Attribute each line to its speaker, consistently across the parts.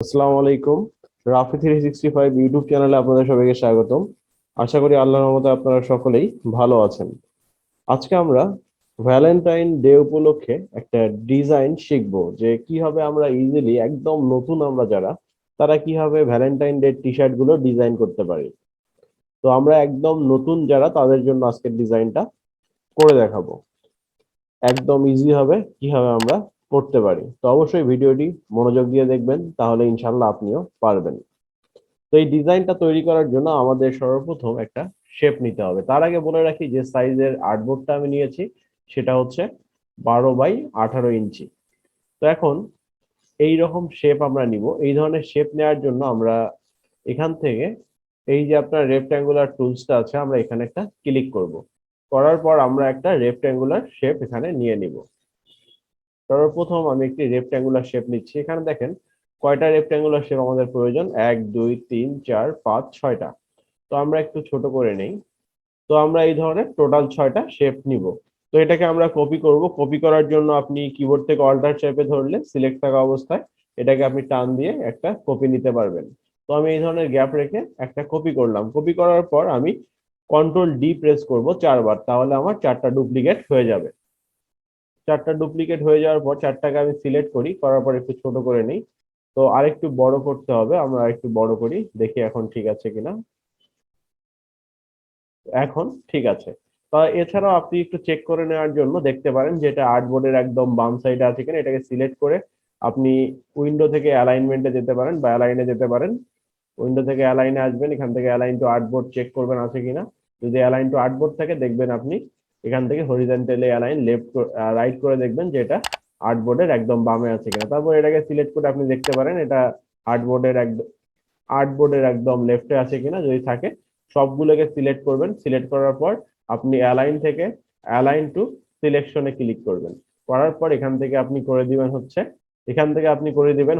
Speaker 1: আসসালামু আলাইকুম। রাফি 365 ইউটিউব চ্যানেলে আপনাদের সবাইকে স্বাগতম। আশা করি আল্লাহর রহমতে আপনারা সকলেই ভালো আছেন। আজকে আমরা ভ্যালেন্টাইন ডে উপলক্ষে একটা ডিজাইন শিখবো, যে কিভাবে আমরা ইজিলি একদম নতুন আমরা যারা তারা কিভাবে ভ্যালেন্টাইন ডে টি শার্ট গুলো ডিজাইন করতে পারি। তো আমরা একদম নতুন যারা তাদের জন্য আজকের ডিজাইনটা করে দেখাবো। একদম ইজি হবে কিভাবে আমরা করতে পারি। তো অবশ্যই ভিডিওটি মনোযোগ দিয়ে দেখবেন, তাহলে ইনশাল্লাহ আপনিও পারবেন। তো এই ডিজাইনটা তৈরি করার জন্য আমাদের সর্বপ্রথম একটা শেপ নিতে হবে। তার আগে বলে রাখি যে সাইজের আর্টবোর্ডটা আমি নিয়েছি সেটা হচ্ছে 12 বাই 18 ইঞ্চি। তো এখন এই রকম শেপ আমরা নিব। এই ধরনের শেপ নেওয়ার জন্য আমরা এখান থেকে এই যে আপনার রেক্ট্যাঙ্গুলার টুলসটা আছে, আমরা এখানে একটা ক্লিক করব। করার পর আমরা একটা রেক্ট্যাঙ্গুলার শেপ এখানে নিয়ে নিব। সর্বপ্রথম আমি একটি রেক্ট্যাঙ্গুলার শেপ নিচ্ছি। এখানে দেখেন কয়টা রেক্ট্যাঙ্গুলার শেপ আমাদের প্রয়োজন, 1 2 3 4 5 6টা। তো আমরা একটু ছোট করে নেই। তো আমরা এই ধরনের টোটাল 6টা শেপ নিব। তো এটাকে আমরা কপি করব। কপি করার জন্য আপনি কিবোর্ড থেকে অল্টার চেপে ধরলে সিলেক্ট থাকা অবস্থায় এটাকে আপনি টান দিয়ে একটা কপি নিতে পারবেন। তো আমি এই ধরনের গ্যাপ রেখে একটা কপি করলাম। কপি করার পর আমি কন্ট্রোল D প্রেস করব 4বার, তাহলে আমার 4টা ডুপ্লিকেট হয়ে যাবে। 4টা ডুপ্লিকেট হয়ে যাওয়ার পর 4টাকে আমি সিলেক্ট করি, করার পর একটু ছোট করে নিই। তো আরেকটু বড় করতে হবে, আমরা আরেকটু বড় করি, দেখি এখন ঠিক আছে কিনা। এখন ঠিক আছে। তা এছাড়াও আপনি একটু চেক করে নেওয়ার জন্য দেখতে পারেন যে এটা আর্টবোর্ডের একদম বাম সাইডে আছে কিনা। এটাকে সিলেক্ট করে আপনি উইন্ডো থেকে অ্যালাইনমেন্টে যেতে পারেন বা অ্যালাইনে যেতে পারেন। উইন্ডো থেকে অ্যালাইনে আসবেন, এখান থেকে অ্যালাইন টু আর্টবোর্ড চেক করবেন আছে কিনা। যদি অ্যালাইন টু আর্টবোর্ড থাকে দেখবেন আপনি এখান থেকে হরিজন্টালি অ্যালাইন লেফট রাইট করে দেখবেন যে এটা আর্টবোর্ডের একদম বামে আছে কিনা। তারপর এটাকে সিলেক্ট করে আপনি দেখতে পারেন এটা আর্টবোর্ডের একদম লেফটে আছে কিনা। যদি থাকে সবগুলোকে সিলেক্ট করবেন। সিলেক্ট করার পর আপনি অ্যালাইন থেকে অ্যালাইন টু সিলেকশনে ক্লিক করবেন। করার পর এখান থেকে আপনি করে দিবেন হচ্ছে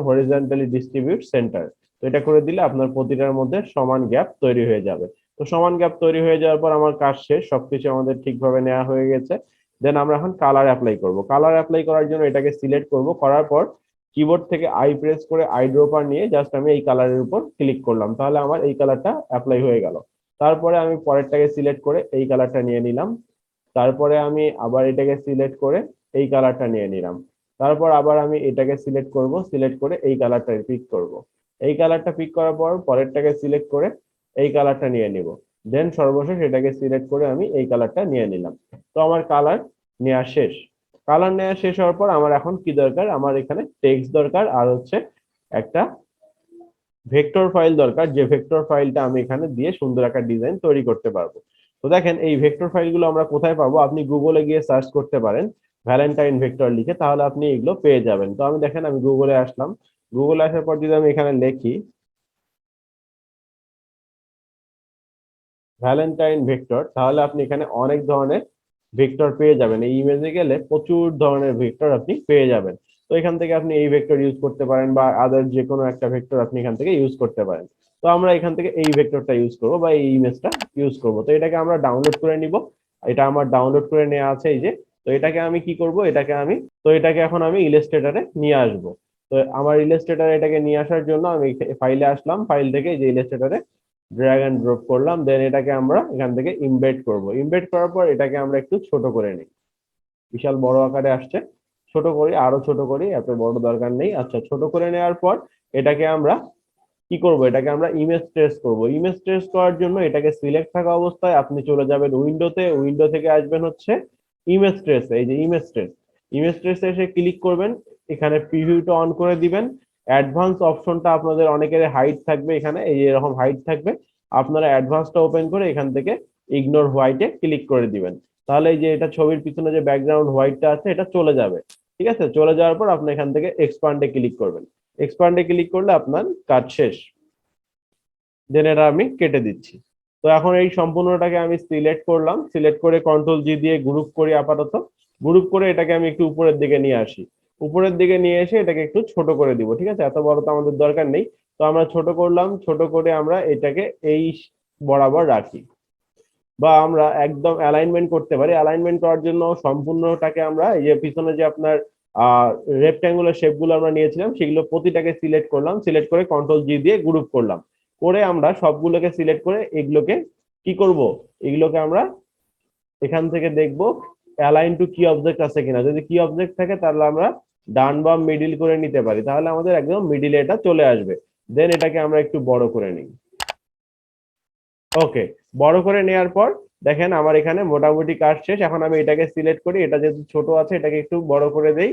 Speaker 1: হরিজন্টালি ডিস্ট্রিবিউট সেন্টার। তো এটা করে দিলে আপনার প্রতিটার মধ্যে সমান গ্যাপ তৈরি হয়ে যাবে। তো সমান গ্যাপ তৈরি হয়ে যাওয়ার পর আমার কাজ শেষ, সবকিছু আমাদের ঠিকভাবে নেওয়া হয়ে গেছে। দেন আমরা এখন কালার অ্যাপ্লাই করব। কালার অ্যাপ্লাই করার জন্য এটাকে সিলেক্ট করব। করার পর কিবোর্ড থেকে আই প্রেস করে আই ড্রপার নিয়ে জাস্ট আমি এই কালারের উপর ক্লিক করলাম, তাহলে আমার এই কালারটা অ্যাপ্লাই হয়ে গেল। তারপরে আমি পরেরটাকে সিলেক্ট করে এই কালারটা নিয়ে নিলাম। তারপরে আমি আবার এটাকে সিলেক্ট করে এই কালারটা নিয়ে নিলাম। তারপর আবার আমি এটাকে সিলেক্ট করব, সিলেক্ট করে এই কালারটা পিক করব। এই কালারটা পিক করার পর পরেরটাকে সিলেক্ট করে এই কালারটা নিয়ে নিব। দেন সর্বশেষ এটাকে সিলেক্ট করে আমি এই কালারটা নিয়ে নিলাম। তো আমার কালার নেওয়া শেষ। কালার নেওয়া শেষ হওয়ার পর আমার এখন কি দরকার, আমার এখানে টেক্সট দরকার আর হচ্ছে একটা ভেক্টর ফাইল দরকার, যে ভেক্টর ফাইলটা আমি এখানে দিয়ে সুন্দর একটা ডিজাইন তৈরি করতে পারবো। তো দেখেন এই ভেক্টর ফাইলগুলো আমরা কোথায় পাবো, আপনি গুগলে গিয়ে সার্চ করতে পারেন ভ্যালেন্টাইন ভেক্টর লিখে, তাহলে আপনি এগুলো পেয়ে যাবেন। তো আমি দেখেন আমি গুগলে আসলাম। গুগলে আসার পর যদি আমি এখানে লিখি ভ্যালেন্টাইন ভেক্টর, তাহলে আপনি এখানে অনেক ধরনের ভেক্টর পেয়ে যাবেন। এই ইমেজে গেলে প্রচুর ধরনের ভেক্টর আপনি পেয়ে যাবেন। তো এখান থেকে আপনি এই ভেক্টর ইউজ করতে পারেন বা আদার যে কোনো একটা ভেক্টর আপনি এখান থেকে ইউজ করতে পারেন। তো আমরা এখান থেকে এই ভেক্টরটা ইউজ করব বা এই ইমেজটা ইউজ করব। তো এটাকে আমরা ডাউনলোড করে নিব। এটা আমার ডাউনলোড করে নেওয়া আছে এই যে। তো এটাকে আমি কি করব, এটাকে এখন আমি ইলাস্ট্রেটরে নিয়ে আসব। তো আমার ইলাস্ট্রেটরে এটাকে নিয়ে আসার জন্য আমি ফাইলে আসলাম, ফাইল থেকে এই যে ইলাস্ট্রেটরে ড্র্যাগ এন্ড ড্রপ করলাম। দেন এটাকে আমরা এখান থেকে ইমবেড করব। ইমবেড করার পর এটাকে আমরা একটু ছোট করে নিই। বিশাল বড় আকারে আসছে, ছোট করি, আরো ছোট করি, এত বড় দরকার নেই। আচ্ছা, ছোট করে নেওয়ার পর এটাকে আমরা কি করব, এটাকে আমরা ইমেজ ট্রেস করব। ইমেজ ট্রেস করার জন্য এটাকে সিলেক্ট থাকা অবস্থায় আপনি চলে যাবেন উইন্ডোতে, উইন্ডো থেকে আসবেন হচ্ছে ইমেজ ট্রেস, এই যে ইমেজ ট্রেস। ইমেজ ট্রেসে এসে ক্লিক করবেন, এখানে প্রিভিউটা অন করে দিবেন। অ্যাডভান্স অপশনটা আপনাদের অনেকের হাইট থাকবে, এখানে এই যে এরকম হাইট থাকবে। আপনারা অ্যাডভান্সটা ওপেন করে এখান থেকে ইগনোর হোয়াইটে ক্লিক করে দিবেন। তাহলে এই যে এটা ছবির পিছনে যে ব্যাকগ্রাউন্ড হোয়াইটটা আছে এটা চলে যাবে। ঠিক আছে, চলে যাওয়ার পর আপনি এখান থেকে এক্সপান্ডে ক্লিক করবেন। এক্সপান্ডে ক্লিক করলে আপনার কাজ শেষ। দেন এটা আমি কেটে দিচ্ছি। তো এখন এই সম্পূর্ণটাকে আমি সিলেক্ট করলাম, সিলেক্ট করে কন্ট্রোল G দিয়ে গ্রুপ করি আপাতত। গ্রুপ করে এটাকে আমি একটু উপরের দিকে নিয়ে আসি। উপরের দিকে নিয়ে এসে এটাকে একটু ছোট করে দিব। ঠিক আছে, এত বড় তো আমাদের দরকার নেই। তো আমরা ছোট করলাম, ছোট করে আমরা এটাকে এই বরাবর রাখি। বা আমরা একদম অ্যালাইনমেন্ট করতে পারি। অ্যালাইনমেন্ট করার জন্য সম্পূর্ণটাকে আমরা এই যে পিছনে যে আপনার রেক্ট্যাঙ্গুলার শেপগুলো আমরা নিয়েছিলাম সেগুলো প্রতিটাকে সিলেক্ট করলাম, সিলেক্ট করে কন্ট্রোল জি দিয়ে গ্রুপ করলাম, করে আমরা সবগুলোকে সিলেক্ট করে এগুলোকে কি করব, এগুলোকে আমরা এখান থেকে দেখব অ্যালাইন টু কি অবজেক্ট আছে কিনা। যদি কি অবজেক্ট থাকে তাহলে আমরা ডান বাম মিডিল করে নিতে পারি, তাহলে আমাদের একদম মিডিলে এটা চলে আসবে। দেন এটাকে আমরা একটু বড় করে নিই। ওকে, বড় করে নেওয়ার পর দেখেন আমার এখানে মোটামুটি কাজ শেষ। এখন আমি এটাকে সিলেক্ট করি, এটা যেহেতু ছোট আছে এটাকে একটু বড় করে দেই।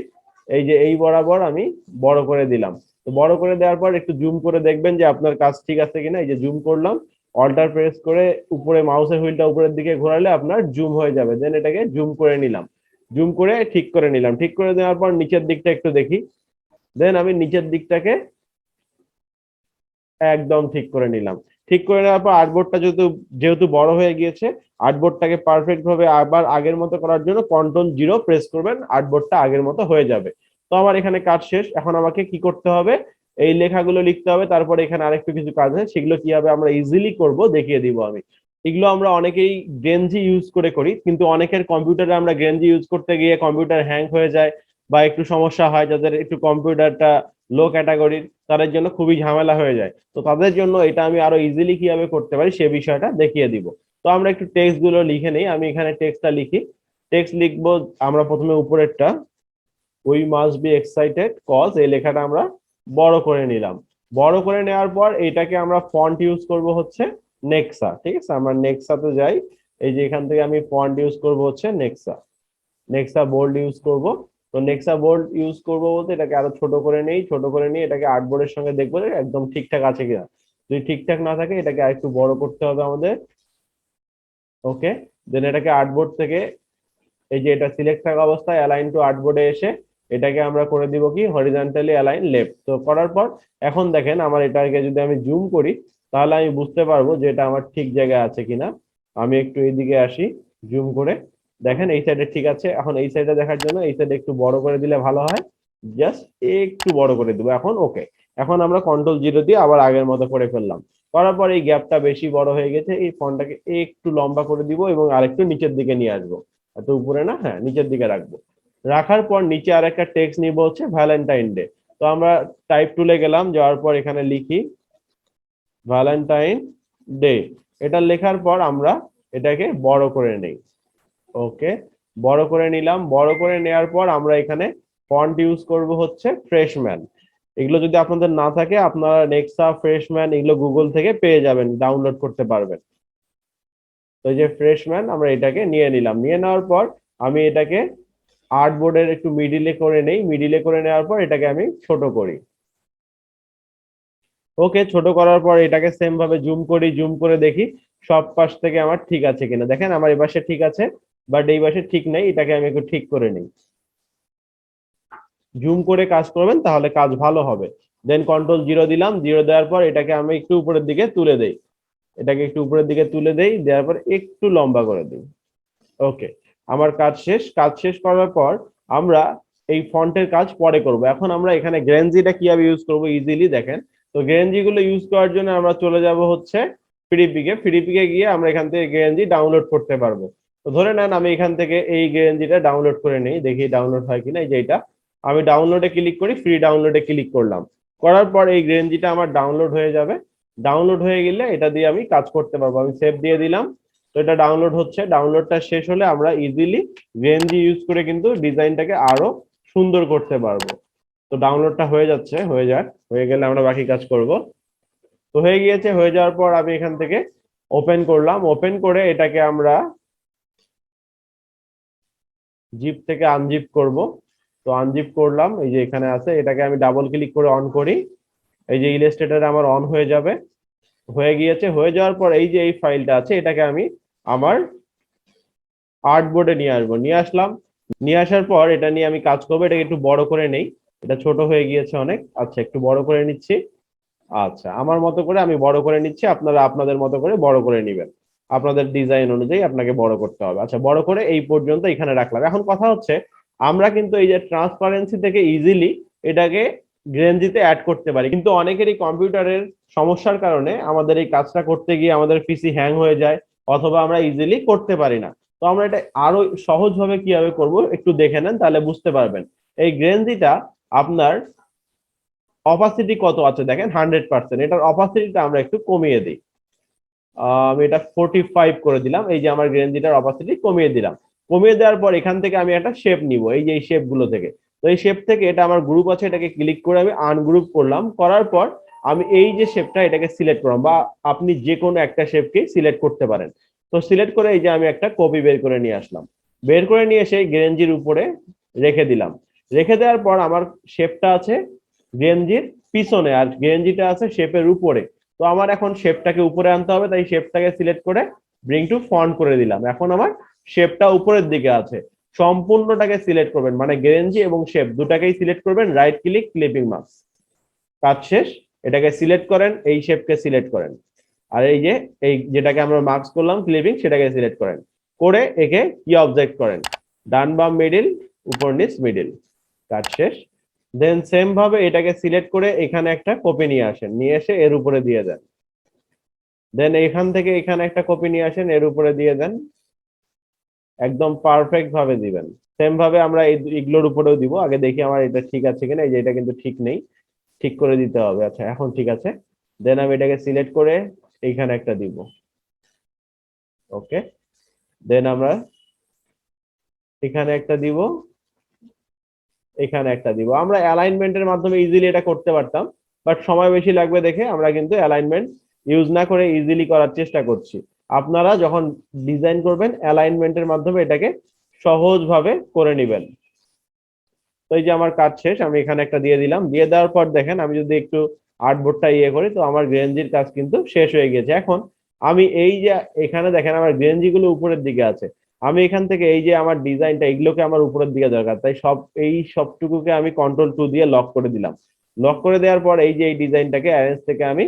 Speaker 1: এই যে এই বরাবর আমি বড় করে দিলাম। তো বড় করে দেওয়ার পর একটু জুম করে দেখবেন যে আপনার কাজ ঠিক আছে কিনা। এই যে জুম করলাম, অল্টার প্রেস করে উপরে মাউসের হুইলটা উপরের দিকে ঘোরালে আপনার জুম হয়ে যাবে। দেন এটাকে জুম করে নিলাম, জুম করে ঠিক করে নিলাম। ঠিক করে দেওয়ার পর নিচের দিকটা একটু দেখি। দেন আমি নিচের দিকটাকে একদম ঠিক করে নিলাম। ঠিক করে নেওয়ার পর আর্টবোর্ডটা যেহেতু যেহেতু বড় হয়ে গিয়েছে, আর্টবোর্ডটাকে পারফেক্ট ভাবে আবার আগের মতো করার জন্য কন্ট্রোল জিরো প্রেস করবেন, আর্টবোর্ডটা আগের মতো হয়ে যাবে। তো আমার এখানে কাজ শেষ। এখন আমাকে কি করতে হবে, এই লেখাগুলো লিখতে হবে। তারপরে এখানে আরেকটু কিছু কাজ আছে, সেগুলো কিভাবে আমরা ইজিলি করব দেখিয়ে দিব আমি। এগুলো আমরা অনেকেই গেঞ্জি ইউজ করে করি, কিন্তু অনেকের কম্পিউটারে আমরা গেঞ্জি ইউজ করতে গিয়ে কম্পিউটার হ্যাং হয়ে যায় বা একটু সমস্যা হয়, যাদের একটু কম্পিউটারটা লো ক্যাটাগরির, তাদের জন্য খুবই ঝামেলা হয়ে যায়। তো তাদের জন্য এটা আমি আরো ইজিলি কিভাবে করতে পারি সে বিষয়টা দেখিয়ে দিব। তো আমরা একটু টেক্সট গুলো লিখে নেই। আমি এখানে টেক্সটটা লিখি। টেক্সট লিখবো আমরা প্রথমে উপরেরটা, we must be excited cause, এই লেখাটা আমরা বড় করে নিলাম। বড় করে নেওয়ার পর এটাকে আমরা ফন্ট ইউজ করব হচ্ছে নেক্সা। ঠিক আছে, আমরা নেক্সাতে যাই। এই যে এখান থেকে আমি ফন্ট ইউজ করব হচ্ছে নেক্সা। নেক্সা বোল্ড ইউজ করব। তো নেক্সা বোল্ড ইউজ করব বলতে এটাকে আরো ছোট করে নেই, ছোট করে নিয়ে এটাকে আর্টবোর্ডের সঙ্গে দেখবো যে একদম ঠিকঠাক আছে কিনা। যদি ঠিকঠাক না থাকে এটাকে আরেকটু বড় করতে হবে আমাদের। ওকে, দেন এটাকে আর্টবোর্ড থেকে এই যে এটা সিলেক্ট থাকা অবস্থায় অ্যালাইন টু আর্টবোর্ডে এসে এটাকে আমরা করে দিব কি হরিজন্টালি অ্যালাইন লেফট। তো করার পর এখন দেখেন আমার এটাকে যদি আমি জুম করি তাহলে আমি বুঝতে পারবো যে এটা আমার ঠিক জায়গায় আছে কিনা। আমি একটু এইদিকে আসি, জুম করে দেখেন এই সাইডে ঠিক আছে। এখন এই সাইডে দেখার জন্য এই সাইডে একটু বড় করে দিলে ভালো হয়, জাস্ট একটু বড় করে দিব এখন। ওকে, এখন আমরা কন্ট্রোল জিরো দিয়ে আবার আগের মতো করে ফেললাম। করার পর এই গ্যাপটা বেশি বড় হয়ে গেছে, এই ফন্টটাকে একটু লম্বা করে দিব এবং আরেকটু নিচের দিকে নিয়ে আসবো। এত উপরে না, হ্যাঁ নিচের দিকে রাখবো। রাখার পর নিচে আর একটা টেক্সট নিব হচ্ছে ভ্যালেন্টাইন ডে। তো আমরা টাইপ টুলে গেলাম, যাওয়ার পর এখানে লিখি ভ্যালেন্টাইন ডে। এটা লেখার পর আমরা এটাকে বড় করে নেই। ওকে, বড় করে নিলাম। বড় করে নেওয়ার পর আমরা এখানে ফন্ট ইউজ করব হচ্ছে ফ্রেশম্যান। এগুলো যদি আপনাদের না থাকে আপনারা নেক্সা ফ্রেশম্যান এগুলো গুগল থেকে পেয়ে যাবেন, ডাউনলোড করতে পারবেন। তো এই যে ফ্রেশম্যান আমরা এটাকে নিয়ে নিলাম। নিয়ে নেওয়ার পর আমি এটাকে আর্টবোর্ডের একটু মিডিলে করে নেই। মিডিলে করে নেওয়ার পর এটাকে আমি ছোট করি। ওকে, ছোট করার পর এটাকে সেম ভাবে জুম করি, জুম করে দেখি সব পাশ থেকে আমার ঠিক আছে কিনা। দেখেন আমার এই পাশে ঠিক আছে, বাট এই পাশে ঠিক নেই। এটাকে আমি একটু ঠিক করে নিই। জুম করে কাজ করবেন তাহলে কাজ ভালো হবে। দেন কন্ট্রোল জিরো দিলাম। জিরো দেওয়ার পর এটাকে আমি একটু উপরের দিকে তুলে দেই। এটাকে একটু উপরের দিকে তুলে দেই, দেওয়ার পর একটু লম্বা করে দিই। ওকে, আমার কাজ শেষ। কাজ শেষ করার পর আমরা এই ফন্টের কাজ পরে করব। এখন আমরা এখানে গ্রেঞ্জিটা কিভাবে ইউজ করব ইজিলি দেখেন। তো গ্রেঞ্জি গুলো ইউজ করার জন্য আমরা চলে যাব হচ্ছে ফ্রিপিকে। ফ্রিপিকে গিয়ে আমরা এখান থেকে গ্রেঞ্জি ডাউনলোড করতে পারবো। তো ধরে নেন আমি এখান থেকে এই গ্রেঞ্জিটা ডাউনলোড করে নিই, দেখি ডাউনলোড হয় কিনা। এই যে এটা আমি ডাউনলোডে ক্লিক করি, ফ্রি ডাউনলোডে ক্লিক করলাম। করার পর এই গ্রেঞ্জিটা আমার ডাউনলোড হয়ে যাবে। ডাউনলোড হয়ে গেলে এটা দিয়ে আমি কাজ করতে পারবো। আমি সেভ দিয়ে দিলাম। তো এটা ডাউনলোড হচ্ছে। ডাউনলোডটা শেষ হলে আমরা ইজিলি ভিএনজি ইউজ করে কিন্তু ডিজাইনটাকে আরো সুন্দর করতে পারবো। তো ডাউনলোডটা হয়ে যাচ্ছে, হয়ে যাক, হয়ে গেলে আমরা বাকি কাজ করব। তো হয়ে গিয়েছে। হয়ে যাওয়ার পর আমি এখান থেকে ওপেন করলাম। ওপেন করে এটাকে আমরা জিপ থেকে আনজিপ করব। তো আনজিপ করলাম, এই যে এখানে আছে। এটাকে আমি ডাবল ক্লিক করে অন করি। এই যে ইলাস্ট্রেটর আমার অন হয়ে যাবে। হয়ে গিয়েছে। হয়ে যাওয়ার পর এই যে এই ফাইলটা আছে এটাকে আমি আমার আর্টবোর্ডে নিয়ে আসবো। নিয়ে আসলাম। নিয়ে আসার পর এটা নিয়ে আমি কাজ করবো। এটাকে একটু বড় করে নেই, এটা ছোট হয়ে গিয়েছে অনেক। আচ্ছা, একটু বড় করে নিচ্ছি। আচ্ছা, আমার মতো করে আমি বড় করে নিচ্ছি, আপনারা আপনাদের মতো করে বড় করে নেবেন। আপনাদের ডিজাইন অনুযায়ী আপনাকে বড় করতে হবে। আচ্ছা, বড় করে এই পর্যন্ত এখানে রাখলাম। এখন কথা হচ্ছে আমরা কিন্তু এই যে ট্রান্সপারেন্সি থেকে ইজিলি এটাকে গ্রেঞ্জিতে অ্যাড করতে পারি, কিন্তু অনেকেরই কম্পিউটারের সমস্যার কারণে আমাদের এই কাজটা করতে গিয়ে আমাদের পিসি হ্যাং হয়ে যায়, অথবা আমরা ইজিলি করতে পারি না। তো আমরা এটা আরো সহজভাবে কিভাবে করব একটু দেখে নেন, তাহলে বুঝতে পারবেন। এই গ্রেঞ্জিটা আপনার অপাসিটি কত আছে দেখেন 100%, এটার অপাসিটিটা আমরা একটু কমিয়ে দিই। আমি এটা 45 করে দিলাম, এই যে আমার গ্রেঞ্জিটার অপাসিটি কমিয়ে দিলাম। কমিয়ে দেওয়ার পর এখান থেকে আমি একটা শেপ নিব, এই যে এই শেপ গুলো থেকে। তো এই শেপ থেকে এটা আমার গ্রুপ আছে, এটাকে ক্লিক করে আমি আনগ্রুপ করলাম, করার পর আমি এই যে শেপটা এটাকে সিলেক্ট করলাম, বা আপনি যে কোনো একটা শেপকে সিলেক্ট করতে পারেন। তো সিলেক্ট করে এই যে আমি একটা কপি বের করে নিয়ে আসলাম, বের করে নিয়ে এসে গেঞ্জির উপরে রেখে দিলাম। রেখে দেওয়ার পর আমার শেপটা আছে গেঞ্জির পিছনে আর গেঞ্জিটা আছে শেপের উপরে। তো আমার এখন শেপটাকে উপরে আনতে হবে, তাই শেপটাকে সিলেক্ট করে ব্রিং টু ফ্রন্ট করে দিলাম। এখন আমার শেপটা উপরের দিকে আছে। সম্পূর্ণটাকে সিলেক্ট করবেন, মানে গেঞ্জি এবং শেপ দুটাকেই সিলেক্ট করবেন, রাইট ক্লিক ক্লিপিং মাস্ক, কাজ শেষ। এটাকে সিলেক্ট করেন, এই শেপকে সিলেক্ট করেন, আর এই যে এই যেটাকে আমরা মার্কস করলাম ক্লিপিং, সেটাকে সিলেক্ট করেন, করে একে কি অবজেক্ট করেন, ডান বাম মিডিল, উপর নিচ মিডিল, কাজ শেষ। দেন সেম ভাবে এটাকে সিলেক্ট করে এখানে একটা কপি নিয়ে আসেন, নিয়ে এসে এর উপরে দিয়ে দেন। দেন এখান থেকে এখানে একটা কপি নিয়ে আসেন, এর উপরে দিয়ে দেন, একদম পারফেক্ট ভাবে দিবেন। সেম ভাবে আমরা এগুলোর উপরেও দিব। আগে দেখি আমার এটা ঠিক আছে কিনা, এই যে এটা কিন্তু ঠিক নেই, ঠিক করে দিতে হবে। আচ্ছা এখন ঠিক আছে। দেন আমি এটাকে সিলেক্ট করে এইখানে একটা দিব, ওকে। দেন আমরা এখানে একটা দিব, এখানে একটা দিব। আমরা অ্যালাইনমেন্টের মাধ্যমে ইজিলি এটা করতে পারতাম, বাট সময় বেশি লাগবে দেখে আমরা কিন্তু অ্যালাইনমেন্ট ইউজ না করে ইজিলি করার চেষ্টা করছি। আপনারা যখন ডিজাইন করবেন অ্যালাইনমেন্টের মাধ্যমে এটাকে সহজভাবে করে নেবেন। তো এই যে আমার কাজ শেষ, আমি এখানে একটা দিয়ে দিলাম। দিয়ে দেওয়ার পর দেখেন আমি যদি একটু আর্টবোর্ডটা ইয়ে করি, তো আমার গেঞ্জির কাজ কিন্তু শেষ হয়ে গেছে। এখন আমি এই যে এখানে দেখেন আমার গেঞ্জি গুলো উপরের দিকে আছে, আমি এখান থেকে এই যে আমার ডিজাইনটা এগুলোকে আমার উপরের দিকে দরকার, তাই এই সবটুকুকে আমি কন্ট্রোল 2 দিয়ে লক করে দিলাম। লক করে দেওয়ার পর এই যে এই ডিজাইনটাকে অ্যারেঞ্জ থেকে আমি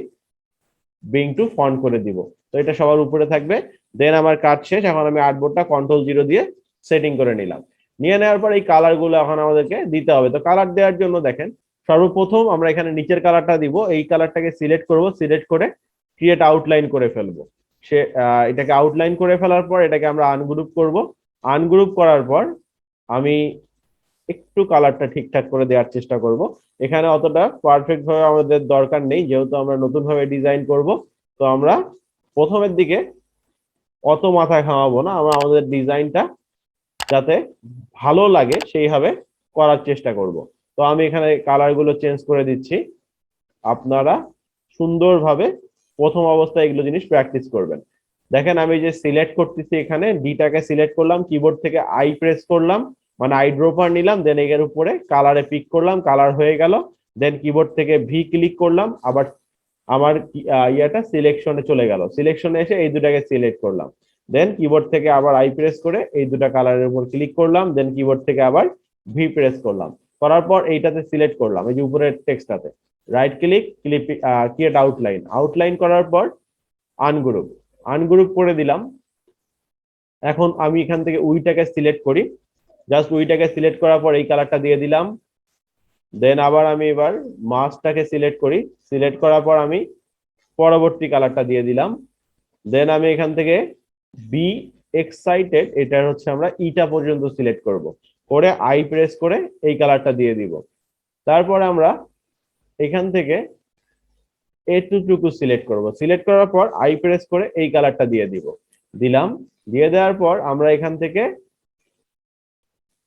Speaker 1: ব্রিং টু ফ্রন্ট করে দিব। তো এটা সবার উপরে থাকবে। দেন আমার কাজ শেষ, এখন আমি আর্টবোর্ডটা কন্ট্রোল 0 দিয়ে সেটিং করে নিলাম। নিয়ে নেওয়ার পর এই কালার গুলো এখন আমাদেরকে দিতে হবে। তো কালার দেওয়ার জন্য দেখেন সর্বপ্রথম আমরা এখানে নিচের কালারটা দিব, এই কালারটাকে সিলেক্ট করব, সিলেক্ট করে ক্রিয়েট আউটলাইন করে ফেলবো। সে এটাকে আউটলাইন করে ফেলার পর এটাকে আমরা আনগ্রুপ করব। আনগ্রুপ করার পর আমি একটু কালারটা ঠিকঠাক করে দেওয়ার চেষ্টা করব। এখানে অতটা পারফেক্ট ভাবে আমাদের দরকার নেই, যেহেতু আমরা নতুন ভাবে ডিজাইন করব। তো আমরা প্রথমের দিকে অত মাথা ঘামাবো না, আমরা আমাদের ডিজাইনটা যাতে ভালো লাগে সেইভাবে করার চেষ্টা করব। তো আমি এখানে কালার গুলো চেঞ্জ করে দিচ্ছি। আপনারা সুন্দরভাবে প্রথম অবস্থায় এগুলো জিনিস প্র্যাকটিস করবেন। দেখেন আমি যে সিলেক্ট করতেছি, এখানে ডিটাকে সিলেক্ট করলাম, কিবোর্ড থেকে আই প্রেস করলাম, মানে আই ড্রপার নিলাম, দেন এর উপরে কালারে পিক করলাম, কালার হয়ে গেল। দেন কিবোর্ড থেকে ভি ক্লিক করলাম, আবার আমার ইয়াটা সিলেকশনে চলে গেল, সিলেকশনে এসে এই দুটাকে সিলেক্ট করলাম। দেন কিবোর্ড থেকে আবার আই প্রেস করে এই দুটা কালারের উপর ক্লিক করলাম, দেন কিবোর্ড থেকে আবার ভি প্রেস করলাম, করার পর এইটাতে সিলেক্ট করলাম, এই যে উপরের টেক্সটটাতে right click create outline, outline করার পর আনগ্রুপ, আনগ্রুপ করে দিলাম। এখন আমি এখান থেকে উইটাকে সিলেক্ট করি, জাস্ট উইটাকে সিলেক্ট করার পর এই কালারটা দিয়ে দিলাম। দেন আবার আমি এবার মাস্কটাকে সিলেক্ট করি, সিলেক্ট করার পর আমি পরবর্তী কালারটা দিয়ে দিলাম। দেন আমি এখান থেকে বি এক্সাইটেড, এটা হচ্ছে আমরা ইটা পর্যন্ত সিলেক্ট করব, করে আই প্রেস করে এই কালারটা দিয়ে দিব। তারপর আমরা এখান থেকে এটুকু সিলেক্ট করব, সিলেক্ট করার পর আই প্রেস করে এই কালারটা দিয়ে দিব, দিলাম। দিয়ে দেওয়ার পর আমরা এখান থেকে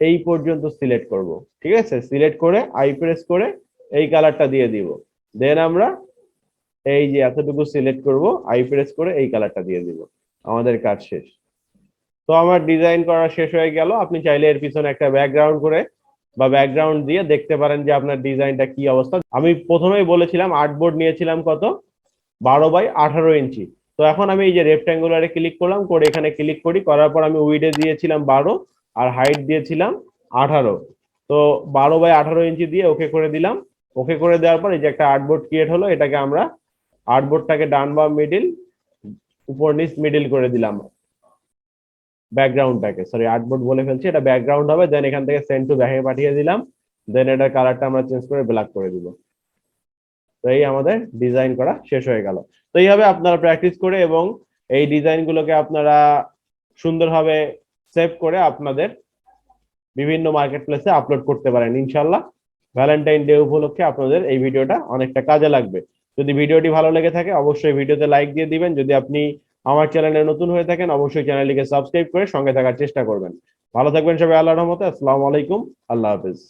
Speaker 1: এই পর্যন্ত সিলেক্ট করব, ঠিক আছে। সিলেক্ট করে আই প্রেস করে এই কালারটা দিয়ে দিব। দেন আমরা এই যে এতটুকু সিলেক্ট করব, আই প্রেস করে এই কালারটা দিয়ে দিব, আমাদের কাজ শেষ। তো আমার ডিজাইন করা শেষ হয়ে গেল। আপনি চাইলে এর পিছনে একটা ব্যাকগ্রাউন্ড করে বা ব্যাকগ্রাউন্ড দিয়ে দেখতে পারেন যে আপনার ডিজাইনটা কি অবস্থা। আমি প্রথমেই বলেছিলাম আর্টবোর্ড নিয়েছিলাম কত, 12x18 ইঞ্চি। তো এখন আমি এই যে রেক্ট্যাঙ্গুলারে ক্লিক করলাম, করে এখানে ক্লিক করি, করার পর আমি উইডে দিয়েছিলাম 12 আর হাইট দিয়েছিলাম 18। তো 12x18 ইঞ্চি দিয়ে ওকে করে দিলাম। ওকে করে দেওয়ার পর এই যে একটা আর্টবোর্ড ক্রিয়েট হলো, এটাকে আমরা আর্টবোর্ডটাকে ডান বা মিডিল, উপর নিচ মিডিল করে দিলাম। ব্যাকগ্রাউন্ডটাকে, সরি আর্টবোর্ড বলে ফেলছি, এটা ব্যাকগ্রাউন্ড হবে। দেন এখান থেকে সেন্ড টু ব্যাকে পাঠিয়ে দিলাম। দেন এটার কালারটা আমরা চেঞ্জ করে ব্ল্যাক করে দিব। তো এই আমাদের ডিজাইন করা শেষ হয়ে গেল। তো এইভাবে আপনারা প্র্যাকটিস করে এবং এই ডিজাইন গুলোকে আপনারা সুন্দরভাবে সেভ করে আপনাদের বিভিন্ন মার্কেট প্লেসে আপলোড করতে পারেন। ইনশাল্লাহ ভ্যালেন্টাইন ডে উপলক্ষে আপনাদের এই ভিডিওটা অনেকটা কাজে লাগবে। যদি ভিডিওটি ভালো লেগে থাকে অবশ্যই ভিডিওতে লাইক দিয়ে দিবেন। যদি আপনি আমার চ্যানেলে নতুন হয়ে থাকেন অবশ্যই চ্যানেলটিকে সাবস্ক্রাইব করে সঙ্গে থাকার চেষ্টা করবেন। ভালো থাকবেন সবাই, আল্লাহর রহমতে। আসসালামু আলাইকুম, আল্লাহ হাফেজ।